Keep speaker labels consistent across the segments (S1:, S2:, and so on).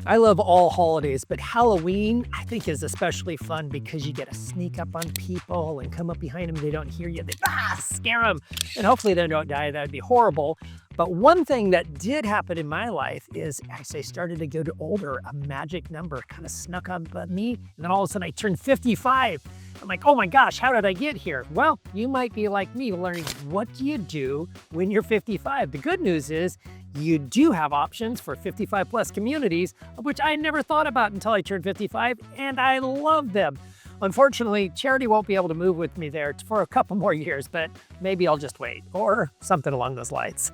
S1: I love all holidays, but Halloween, I think, is especially fun because you get to sneak up on people and come up behind them. They don't hear you. They scare them. And hopefully they don't die. That'd be horrible. But one thing that did happen in my life is as I started to get older, a magic number kind of snuck up on me. And then all of a sudden I turned 55. I'm like, oh my gosh, how did I get here? Well, you might be like me, learning what do you do when you're 55? The good news is you do have options for 55 plus communities, of which I never thought about until I turned 55, and I love them. Unfortunately, Charity won't be able to move with me there for a couple more years, but maybe I'll just wait or something along those lines.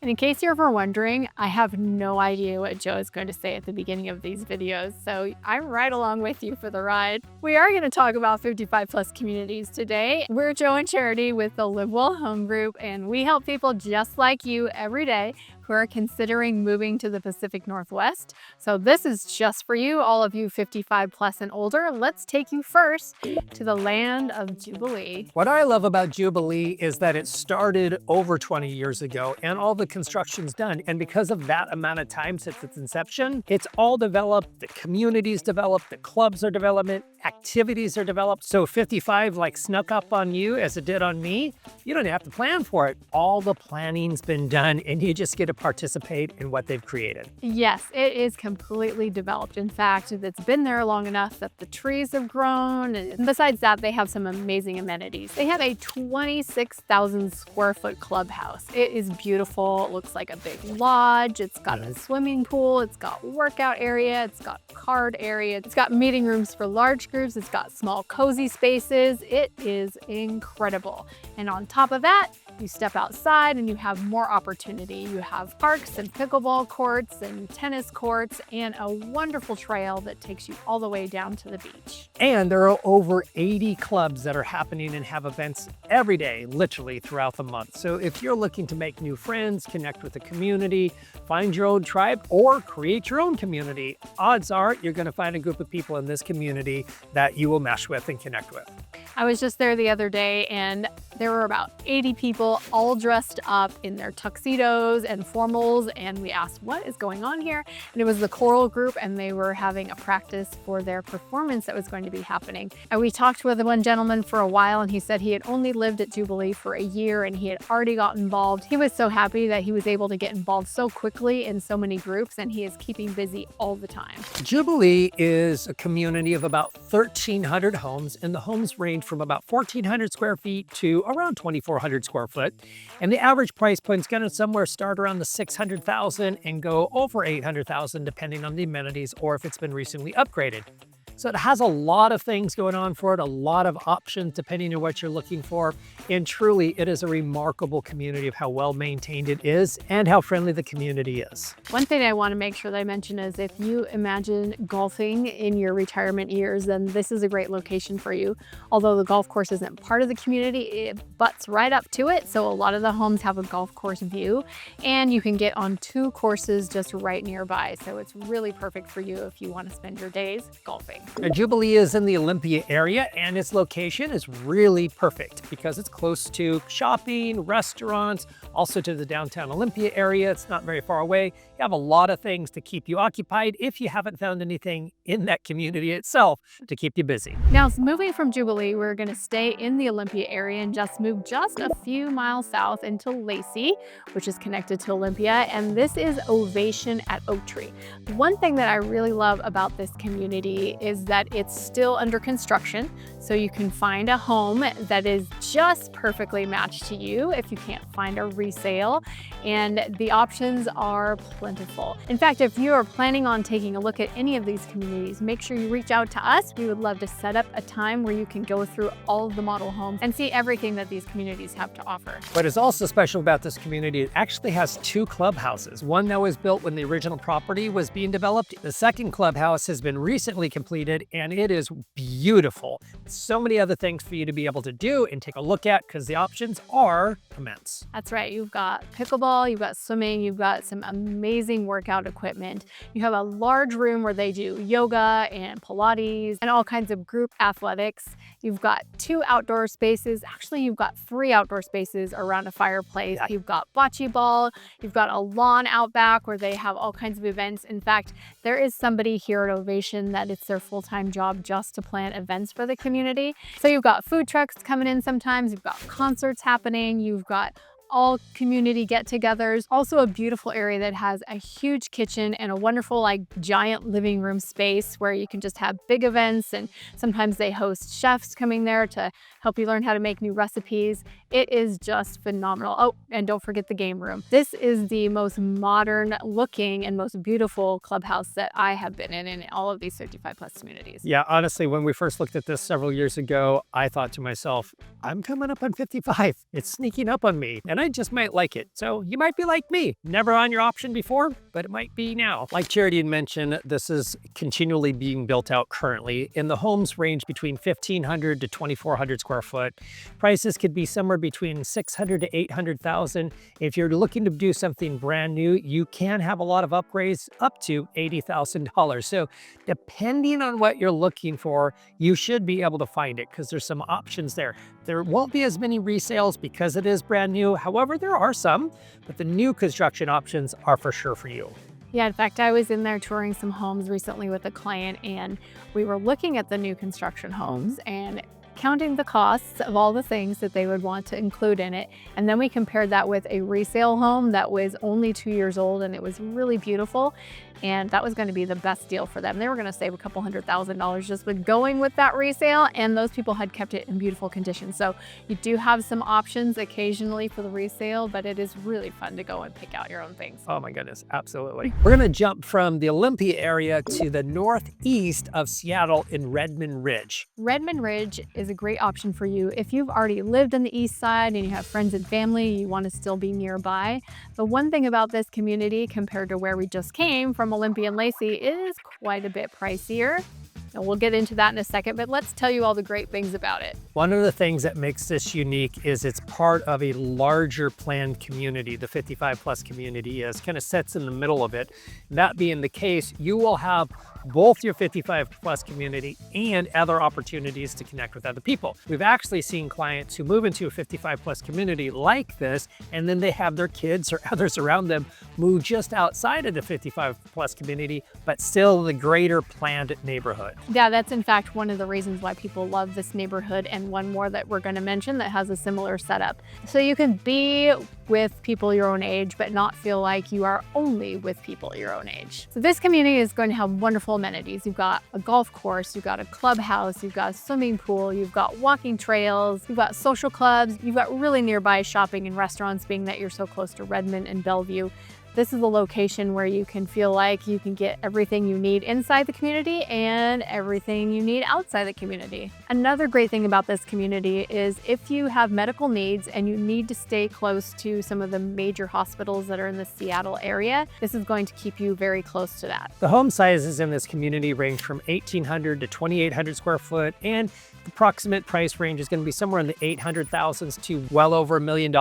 S2: And in case you're ever wondering, I have no idea what Joe is going to say at the beginning of these videos, so I'm right along with you for the ride. We are going to talk about 55 plus communities today. We're Joe and Charity with the Live Well Home Group, and we help people just like you every day who are considering moving to the Pacific Northwest. So this is just for you, all of you 55 plus and older. Let's take you first to the land of Jubilee.
S1: What I love about Jubilee is that it started over 20 years ago and all the construction's done. And because of that amount of time since its inception, it's all developed, the community's developed, the clubs are developed, activities are developed. So 55 like snuck up on you as it did on me. You don't have to plan for it. All the planning's been done and you just get to participate in what they've created.
S2: Yes, it is completely developed. In fact, it's been there long enough that the trees have grown. And besides that, they have some amazing amenities. They have a 26,000 square foot clubhouse. It is beautiful. It looks like a big lodge. It's got a swimming pool. It's got workout area. It's got card area. It's got meeting rooms for large groups. It's got small cozy spaces. It is incredible. And on top of that, you step outside and you have more opportunity. You have parks and pickleball courts and tennis courts and a wonderful trail that takes you all the way down to the beach.
S1: And there are over 80 clubs that are happening and have events every day, literally throughout the month. So if you're looking to make new friends, connect with the community, find your own tribe, or create your own community, odds are you're going to find a group of people in this community that you will mesh with and connect with.
S2: I was just there the other day and there were about 80 people all dressed up in their tuxedos and formals, and we asked what is going on here, and it was the choral group and they were having a practice for their performance that was going to be happening. And we talked with one gentleman for a while and he said he had only lived at Jubilee for a year and he had already got involved. He was so happy that he was able to get involved so quickly in so many groups, and he is keeping busy all the time.
S1: Jubilee is a community of about 1,300 homes, and the homes range from about 1,400 square feet to around 2,400 square foot. And the average price point is going to somewhere start around the 600,000 and go over 800,000 depending on the amenities or if it's been recently upgraded. So it has a lot of things going on for it, a lot of options depending on what you're looking for. And truly, it is a remarkable community of how well maintained it is and how friendly the community is.
S2: One thing I want to make sure that I mention is if you imagine golfing in your retirement years, then this is a great location for you. Although the golf course isn't part of the community, it butts right up to it. So a lot of the homes have a golf course view, and you can get on 2 courses just right nearby. So it's really perfect for you if you want to spend your days golfing.
S1: Jubilee is in the Olympia area, and its location is really perfect because it's close to shopping, restaurants, also to the downtown Olympia area. It's not very far away. You have a lot of things to keep you occupied if you haven't found anything in that community itself to keep you busy.
S2: Now, moving from Jubilee, we're going to stay in the Olympia area and just move just a few miles south into Lacey, which is connected to Olympia, and this is Ovation at Oak Tree. One thing that I really love about this community is that it's still under construction, so you can find a home that is just perfectly matched to you if you can't find a resale, and the options are plentiful. In fact, if you are planning on taking a look at any of these communities, make sure you reach out to us. We would love to set up a time where you can go through all of the model homes and see everything that these communities have to offer.
S1: What is also special about this community, it actually has 2 clubhouses. One that was built when the original property was being developed. The second clubhouse has been recently completed completed, and it is beautiful. So many other things for you to be able to do and take a look at because the options are immense.
S2: That's right. You've got pickleball, you've got swimming, you've got some amazing workout equipment. You have a large room where they do yoga and Pilates and all kinds of group athletics. You've got 2 outdoor spaces. Actually, you've got 3 outdoor spaces around a fireplace. You've got bocce ball. You've got a lawn out back where they have all kinds of events. In fact, there is somebody here at Ovation that it's their full-time job just to plan events for the community. So you've got food trucks coming in sometimes. You've got concerts happening. You've got all community get-togethers. Also a beautiful area that has a huge kitchen and a wonderful giant living room space where you can just have big events, and sometimes they host chefs coming there to help you learn how to make new recipes. It is just phenomenal. Oh, and don't forget the game room. This is the most modern looking and most beautiful clubhouse that I have been in all of these 55+ communities.
S1: Yeah, honestly, when we first looked at this several years ago, I thought to myself, I'm coming up on 55. It's sneaking up on me, and I just might like it. So you might be like me, never on your option before, but it might be now. Like Charity had mentioned, this is continually being built out currently, and the homes range between 1,500 to 2,400 square foot. Prices could be somewhere between 600 to 800,000. If you're looking to do something brand new, you can have a lot of upgrades up to $80,000. So depending on what you're looking for, you should be able to find it because there's some options there. There won't be as many resales because it is brand new. However, there are some, but the new construction options are for sure for you.
S2: Yeah, in fact, I was in there touring some homes recently with a client, and we were looking at the new construction homes and counting the costs of all the things that they would want to include in it. And then we compared that with a resale home that was only 2 years old, and it was really beautiful. And that was going to be the best deal for them. They were going to save a couple $100,000 just with going with that resale, and those people had kept it in beautiful condition. So you do have some options occasionally for the resale, but it is really fun to go and pick out your own things.
S1: Oh my goodness, absolutely. We're going to jump from the Olympia area to the northeast of Seattle in Redmond Ridge.
S2: Redmond Ridge is a great option for you if you've already lived on the east side and you have friends and family, you want to still be nearby. The one thing about this community compared to where we just came from Olympia and Lacey is quite a bit pricier. And we'll get into that in a second, but let's tell you all the great things about it.
S1: One of the things that makes this unique is it's part of a larger planned community. The 55+ community is kind of sits in the middle of it. That being the case, you will have both your 55+ community and other opportunities to connect with other people. We've actually seen clients who move into a 55+ community like this, and then they have their kids or others around them move just outside of the 55+ community, but still the greater planned neighborhood.
S2: Yeah, that's in fact one of the reasons why people love this neighborhood, and one more that we're going to mention that has a similar setup. So you can be with people your own age, but not feel like you are only with people your own age. So this community is going to have wonderful amenities. You've got a golf course, you've got a clubhouse, you've got a swimming pool, you've got walking trails, you've got social clubs, you've got really nearby shopping and restaurants, being that you're so close to Redmond and Bellevue. This is a location where you can feel like you can get everything you need inside the community and everything you need outside the community. Another great thing about this community is if you have medical needs and you need to stay close to some of the major hospitals that are in the Seattle area, this is going to keep you very close to that.
S1: The home sizes in this community range from 1,800 to 2,800 square foot, and the approximate price range is going to be somewhere in the 800,000s to well over $1 million.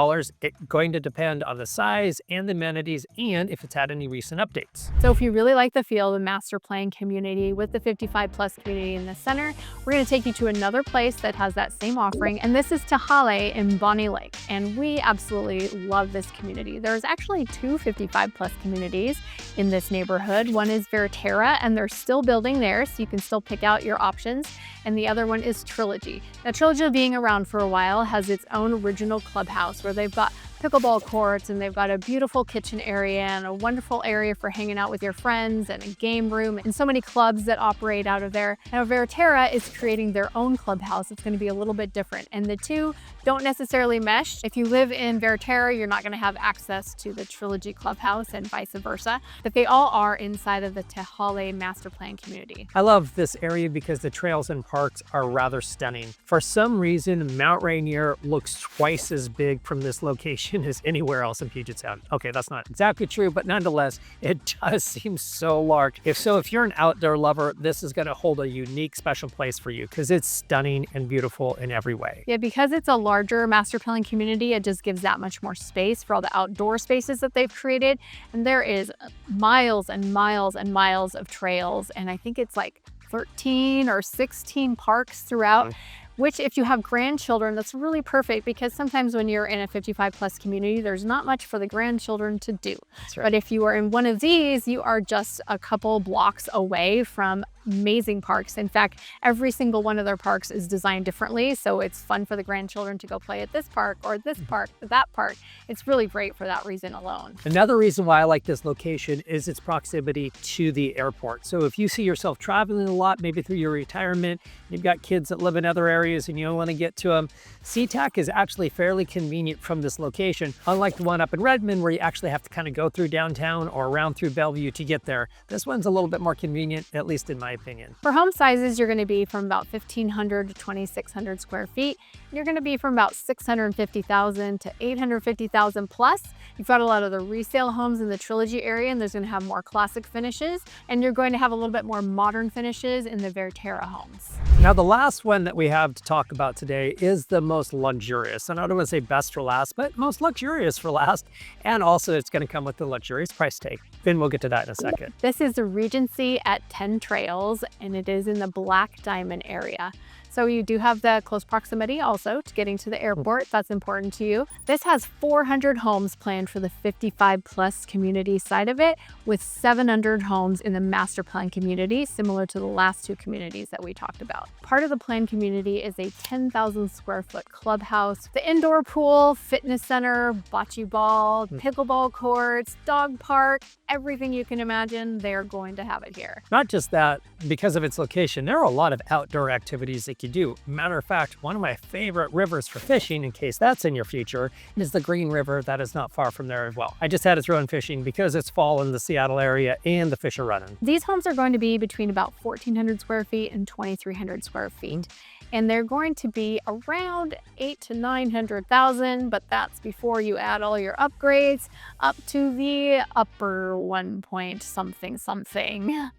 S1: It's going to depend on the size and the amenities and if it's had any recent updates.
S2: So if you really like the feel of the master plan community with the 55+ community in the center, we're going to take you to another place that has that same offering, and this is Tehaleh in Bonney Lake. And we absolutely love this community. There's actually 2 55+ communities in this neighborhood. One is Verterra, and they're still building there, so you can still pick out your options. And the other one is Trilogy. Now, Trilogy, being around for a while, has its own original clubhouse where they've got pickleball courts, and they've got a beautiful kitchen area and a wonderful area for hanging out with your friends, and a game room, and so many clubs that operate out of there. Now, Verterra is creating their own clubhouse. It's going to be a little bit different, and the two don't necessarily mesh. If you live in Verterra, you're not going to have access to the Trilogy clubhouse and vice versa, but they all are inside of the Tehaleh master plan community.
S1: I love this area because the trails and parks are rather stunning. For some reason, Mount Rainier looks twice as big from this location location as anywhere else in Puget Sound. Okay, that's not exactly true, but nonetheless, it does seem so large. If you're an outdoor lover, this is going to hold a unique special place for you because it's stunning and beautiful in every way.
S2: Yeah, because it's a larger master plan community, it just gives that much more space for all the outdoor spaces that they've created. And there is miles and miles and miles of trails. And I think it's like 13 or 16 parks throughout. Which if you have grandchildren, that's really perfect because sometimes when you're in a 55+ community, there's not much for the grandchildren to do.
S1: That's right.
S2: But if you are in one of these, you are just a couple blocks away from amazing parks. In fact, every single one of their parks is designed differently. So it's fun for the grandchildren to go play at this park or this park, or that park. It's really great for that reason alone.
S1: Another reason why I like this location is its proximity to the airport. So if you see yourself traveling a lot, maybe through your retirement, you've got kids that live in other areas and you don't want to get to them, SeaTac is actually fairly convenient from this location. Unlike the one up in Redmond where you actually have to kind of go through downtown or around through Bellevue to get there. This one's a little bit more convenient, at least in my opinion.
S2: For home sizes, you're going to be from about 1,500 to 2,600 square feet. You're going to be from about 650,000 to 850,000 plus. You've got a lot of the resale homes in the Trilogy area, and there's going to have more classic finishes, and you're going to have a little bit more modern finishes in the Verterra homes.
S1: Now, the last one that we have to talk about today is the most luxurious, and I don't want to say best for last, but most luxurious for last, and also it's going to come with the luxurious price tag. Finn, we'll get to that in a second.
S2: This is the Regency at 10 Trails, and it is in the Black Diamond area. So you do have the close proximity also to getting to the airport. That's important to you. This has 400 homes planned for the 55+ community side of it, with 700 homes in the master plan community, similar to the last two communities that we talked about. Part of the plan community is a 10,000 square foot clubhouse, the indoor pool, fitness center, bocce ball, pickleball courts, dog park, everything you can imagine, they're going to have it here.
S1: Not just that, because of its location, there are a lot of outdoor activities that you do. Matter of fact, one of my favorite rivers for fishing, in case that's in your future, is the Green River that is not far from there as well. I just had to throw in fishing because it's fall in the Seattle area and the fish are running.
S2: These homes are going to be between about 1,400 square feet and 2,300 square feet. And they're going to be around 800,000 to 900,000, but that's before you add all your upgrades up to the upper 1 point something something.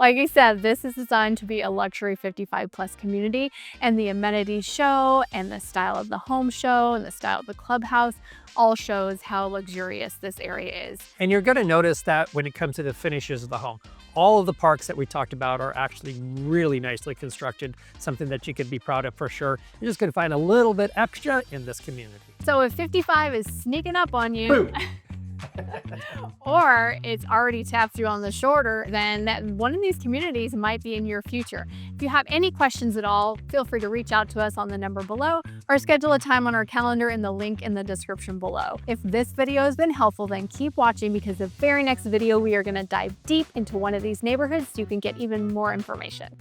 S2: Like I said, this is designed to be a luxury 55+ community, and the amenities show and the style of the home show and the style of the clubhouse all shows how luxurious this area is.
S1: And you're going to notice that when it comes to the finishes of the home, all of the parks that we talked about are actually really nicely constructed, something that you could be proud of for sure. You're just going to find a little bit extra in this community.
S2: So if 55 is sneaking up on you, or it's already tapped through on the Schroeder, then one of these communities might be in your future. If you have any questions at all, feel free to reach out to us on the number below or schedule a time on our calendar in the link in the description below. If this video has been helpful, then keep watching because the very next video we are going to dive deep into one of these neighborhoods so you can get even more information.